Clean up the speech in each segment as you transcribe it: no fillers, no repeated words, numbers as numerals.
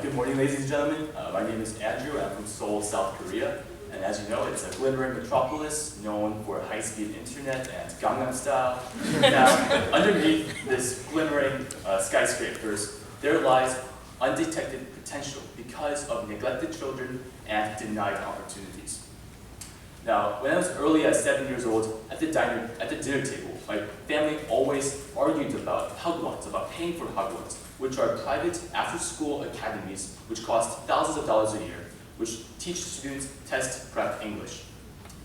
Good morning, ladies and gentlemen. My name is Andrew. I'm from Seoul, South Korea. And as you know, it's a glittering metropolis known for high-speed internet and Gangnam Style. Now, underneath this glimmering skyscrapers, there lies undetected potential because of neglected children and denied opportunities. Now, when I was early as 7 years old, at the dinner table, my family always argued about Hagwons, about paying for Hagwons, which are private after-school academies which cost thousands of dollars a year, which teach students test prep English.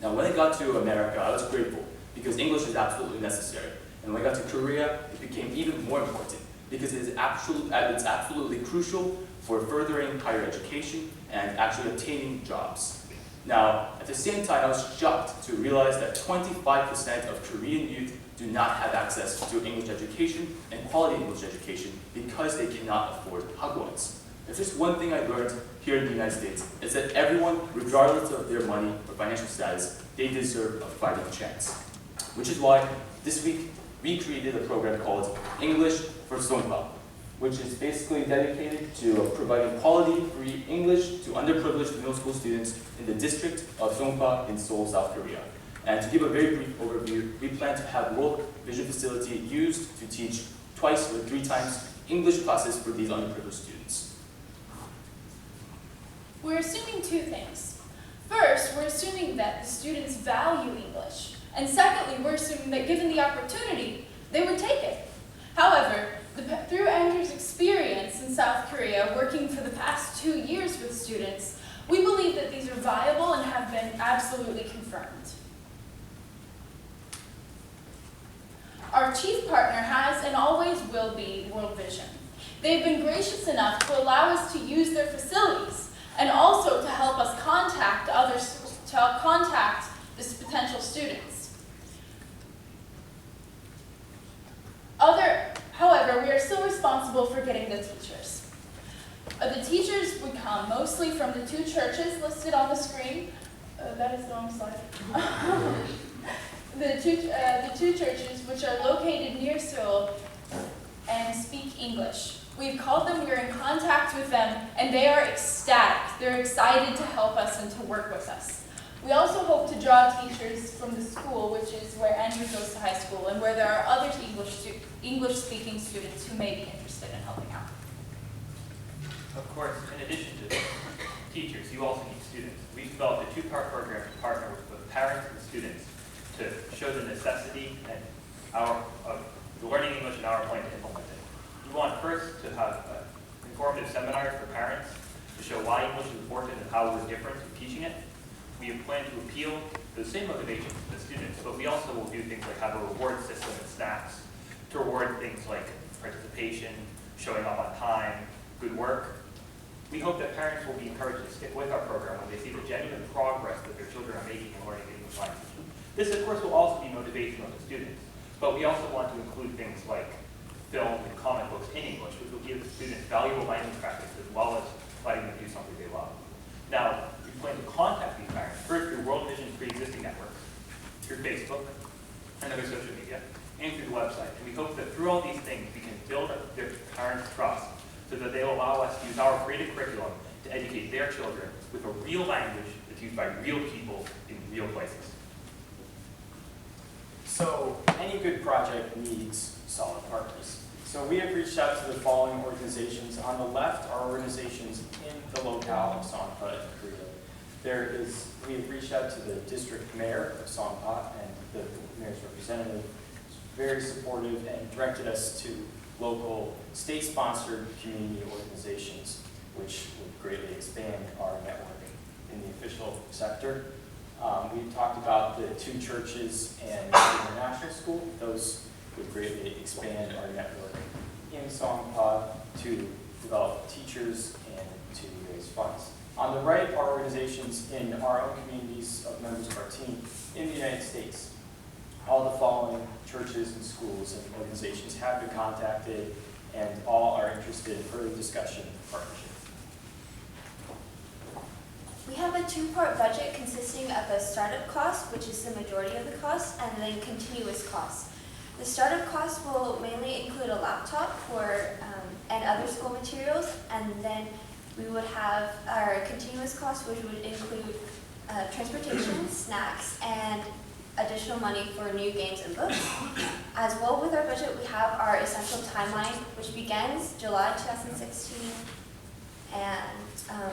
Now, when I got to America, I was grateful because English is absolutely necessary. And when I got to Korea, it became even more important because it's absolutely crucial for furthering higher education and actually obtaining jobs. Now, at the same time, I was shocked to realize that 25% of Korean youth do not have access to English education and quality English education because they cannot afford Hagwons. If there's one thing I learned here in the United States, is that everyone, regardless of their money or financial status, they deserve a fighting chance. Which is why this week we created a program called English for Songpa, which is basically dedicated to providing quality free English to underprivileged middle school students in the district of Songpa in Seoul, South Korea. And to give a very brief overview, we plan to have World Vision Facility used to teach twice or 3 times English classes for these underprivileged students. We're assuming 2 things. First, we're assuming that the students value English. And secondly, we're assuming that given the opportunity, they would take it. However, through Andrew's experience in South Korea, working for the past 2 years with students, we believe that these are viable and have been absolutely confirmed. Our chief partner has and always will be World Vision. They've been gracious enough to allow us to use their facilities and also to help us contact these potential students. However, we are still responsible for getting the teachers. The teachers would come mostly from the 2 churches listed on the screen. That is the wrong slide. The two churches which are located near Seoul and speak English. We've called them, we're in contact with them, and they are ecstatic. They're excited to help us and to work with us. We also hope to draw teachers from the school, which is where Andrew goes to high school, and where there are other English-speaking students who may be interested in helping out. Of course, in addition to teachers, you also need students. We've developed a 2-part program to partner with parents and students to show the necessity and of learning English and our plan to implement it. We want first to have informative seminars for parents to show why English is important and how we're different in teaching it. We have planned to appeal to the same motivations to the students, but we also will do things like have a reward system and snacks to reward things like participation, showing up on time, good work. We hope that parents will be encouraged to stick with our program when they see the genuine progress that their children are making in learning the English language. This, of course, will also be motivational to students, but we also want to include things like film and comic books in English, which will give students valuable language practice as well as letting them do something they love. Now, we plan to contact these parents first through World Vision's pre-existing networks, through Facebook and other social media, and through the website. And we hope that through all these things, we can build up their parents' trust so that they will allow us to use our creative curriculum to educate their children with a real language that's used by real people in real places. So any good project needs solid partners. So we have reached out to the following organizations. On the left are organizations in the locale of Songpa in Korea. We have reached out to the district mayor of Songpa, and the mayor's representative was very supportive and directed us to local state-sponsored community organizations, which would greatly expand our network in the official sector. We've talked about the 2 churches and the international school. Those would greatly expand our network in Songpa to develop teachers and to raise funds. On the right are organizations in our own communities of members of our team in the United States. All the following churches and schools and organizations have been contacted, and all are interested in further discussion and partnership. We have a 2-part budget consisting of a startup cost, which is the majority of the cost, and then continuous costs. The startup cost will mainly include a laptop and other school materials, and then We would have our continuous costs, which would include transportation, snacks, and additional money for new games and books. As well with our budget, we have our essential timeline, which begins July 2016, and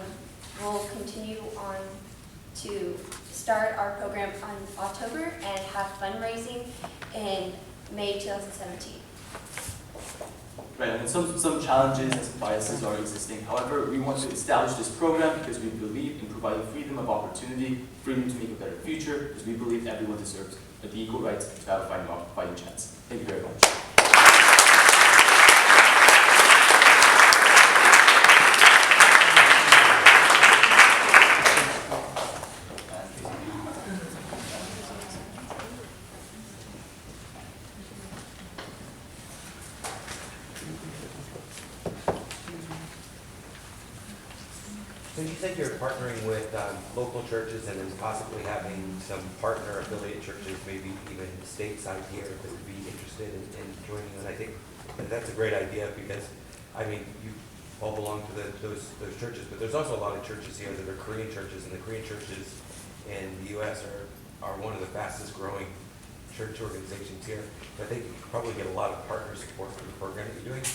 we'll continue on to start our program on October and have fundraising in May 2017. Right, and some challenges and some biases are existing. However, we want to establish this program because we believe in providing freedom of opportunity, freedom to make a better future, because we believe everyone deserves the equal right to have a fighting chance. Thank you very much. So you said you're partnering with local churches and then possibly having some partner affiliate churches, maybe even stateside here, that would be interested in joining you. And I think that's a great idea because, I mean, you all belong to those churches, but there's also a lot of churches here that are Korean churches, and the Korean churches in the U.S. are one of the fastest growing church organizations here. So I think you probably get a lot of partner support for the program that you're doing.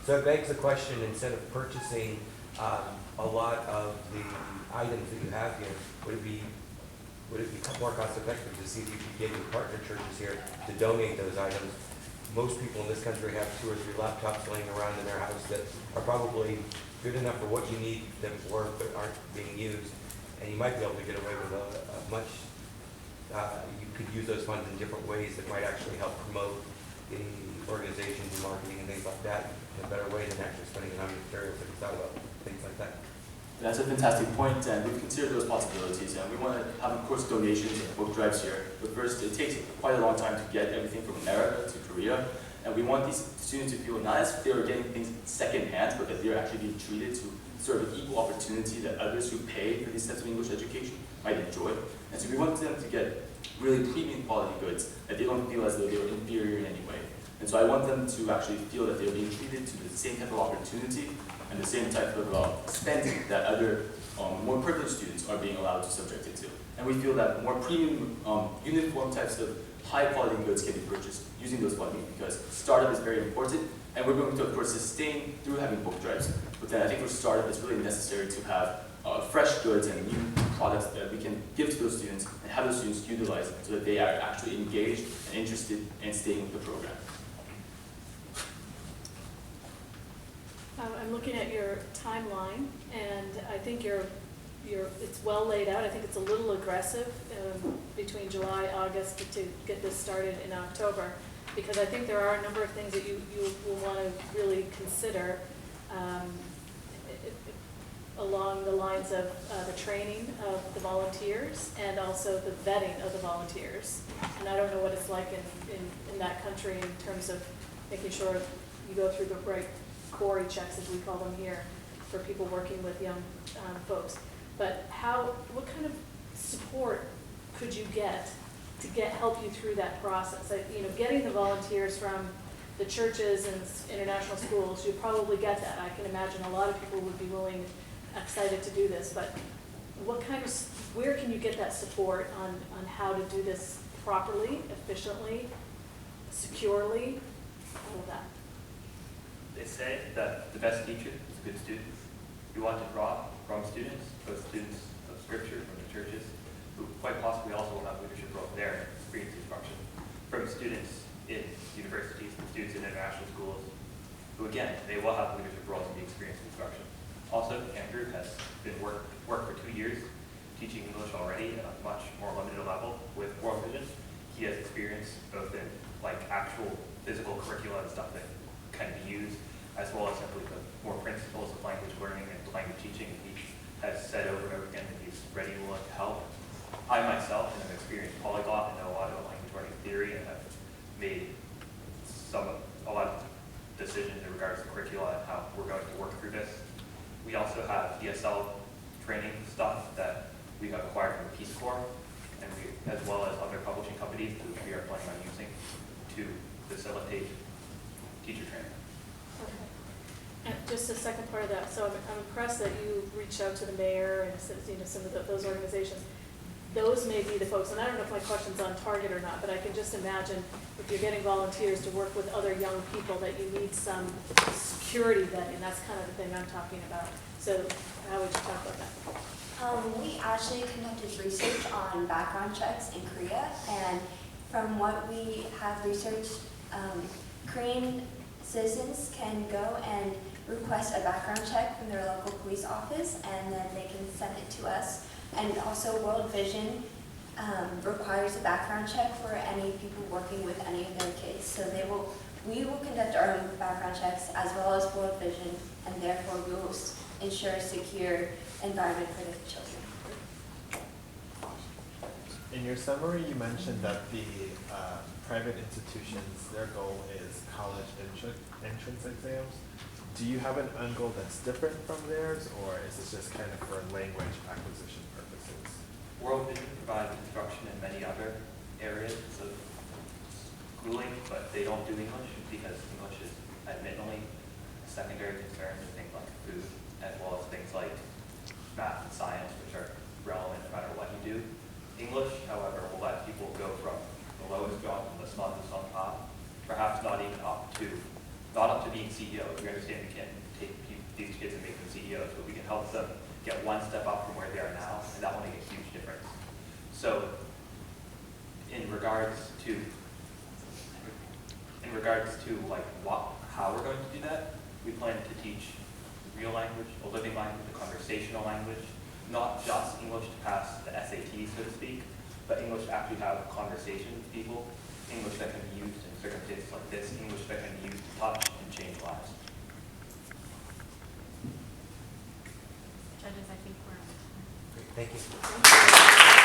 So it begs the question, instead of purchasing a lot of the items that you have here, would it be more cost effective to see if you could get your partner churches here to donate those items? Most people in this country have 2 or 3 laptops laying around in their house that are probably good enough for what you need them for, but aren't being used. And you might be able to get away with a much, you could use those funds in different ways that might actually help promote the organizations and marketing and things like that in a better way than actually spending it on materials that we thought about, things like that. That's a fantastic point, and we've considered those possibilities, and we want to have, of course, donations and book drives here. But first, it takes quite a long time to get everything from America to Korea, and we want these students to feel not as if they are getting things secondhand, but that they're actually being treated to sort of equal opportunity that others who pay for these types of English education might enjoy. And so we want them to get really premium quality goods, that they don't feel as though they were inferior in any way. And so I want them to actually feel that they're being treated to the same type of opportunity and the same type of spending that other more privileged students are being allowed to subject to. And we feel that more premium, uniform types of high-quality goods can be purchased using those funding because startup is very important, and we're going to, of course, sustain through having book drives. But then I think for startup, it's really necessary to have fresh goods and new products that we can give to those students and have those students utilize so that they are actually engaged and interested in staying with the program. I'm looking at your timeline, and I think it's well laid out. I think it's a little aggressive between July, August to get this started in October, because I think there are a number of things that you will want to really consider along the lines of the training of the volunteers and also the vetting of the volunteers. And I don't know what it's like in that country in terms of making sure you go through the right Corey checks, as we call them here, for people working with young folks. But what kind of support could you get to help you through that process? Getting the volunteers from the churches and international schools, you probably get that. I can imagine a lot of people would be willing, excited to do this. But where can you get that support on how to do this properly, efficiently, securely, all of that? They say that the best teacher is a good student. We want to draw from students, both students of scripture from the churches, who quite possibly also will have leadership roles there in experience instruction, from students in universities, from students in international schools, who again, they will have leadership roles in the experience instruction. Also, Andrew has been worked for 2 years teaching English already at a much more limited level with World Vision. He has experience both in actual physical curricula and stuff that can be used, as well as simply the more principles of language learning and language teaching. He has said over and over again that he's ready and willing to help. I myself am an experienced polyglot and know a lot about language learning theory and have made a lot of decisions in regards to curricula and how we're going to work through this. We also have ESL training stuff that we have acquired from the Peace Corps, and as well as other publishing companies which we are planning on using to facilitate teacher training. Okay. And just a second part of that, so I'm impressed that you reached out to the mayor and some of those organizations. Those may be the folks, and I don't know if my question's on target or not, but I can just imagine if you're getting volunteers to work with other young people that you need some security vetting. That's kind of the thing I'm talking about. So how would you talk about that? We actually conducted research on background checks in Korea, and from what we have researched, Korean citizens can go and request a background check from their local police office, and then they can send it to us. And also World Vision requires a background check for any people working with any of their kids. So we will conduct our own background checks as well as World Vision, and therefore we will ensure a secure environment for the children. In your summary, you mentioned that the private institutions, their goal is college entrance exams. Do you have an end goal that's different from theirs, or is this just kind of for language acquisition purposes? World Vision provides instruction in many other areas of schooling, but they don't do English because English is admittedly a secondary concern to things like food, as well as things like math and science, which are relevant no matter what you do. English, however, will let people go from the lowest job from the smallest on top, perhaps not up to being CEOs. We understand we can't take these kids and make them CEOs, but we can help them get one step up from where they are now, and that will make a huge difference. So, in regards to how we're going to do that, we plan to teach real language, a living language, a conversational language, not just English to pass the SAT, so to speak, but English to actually have a conversation with people, English that can be used in circumstances like this, English that can be used to touch and change lives. Judges, I think we're. Great, thank you.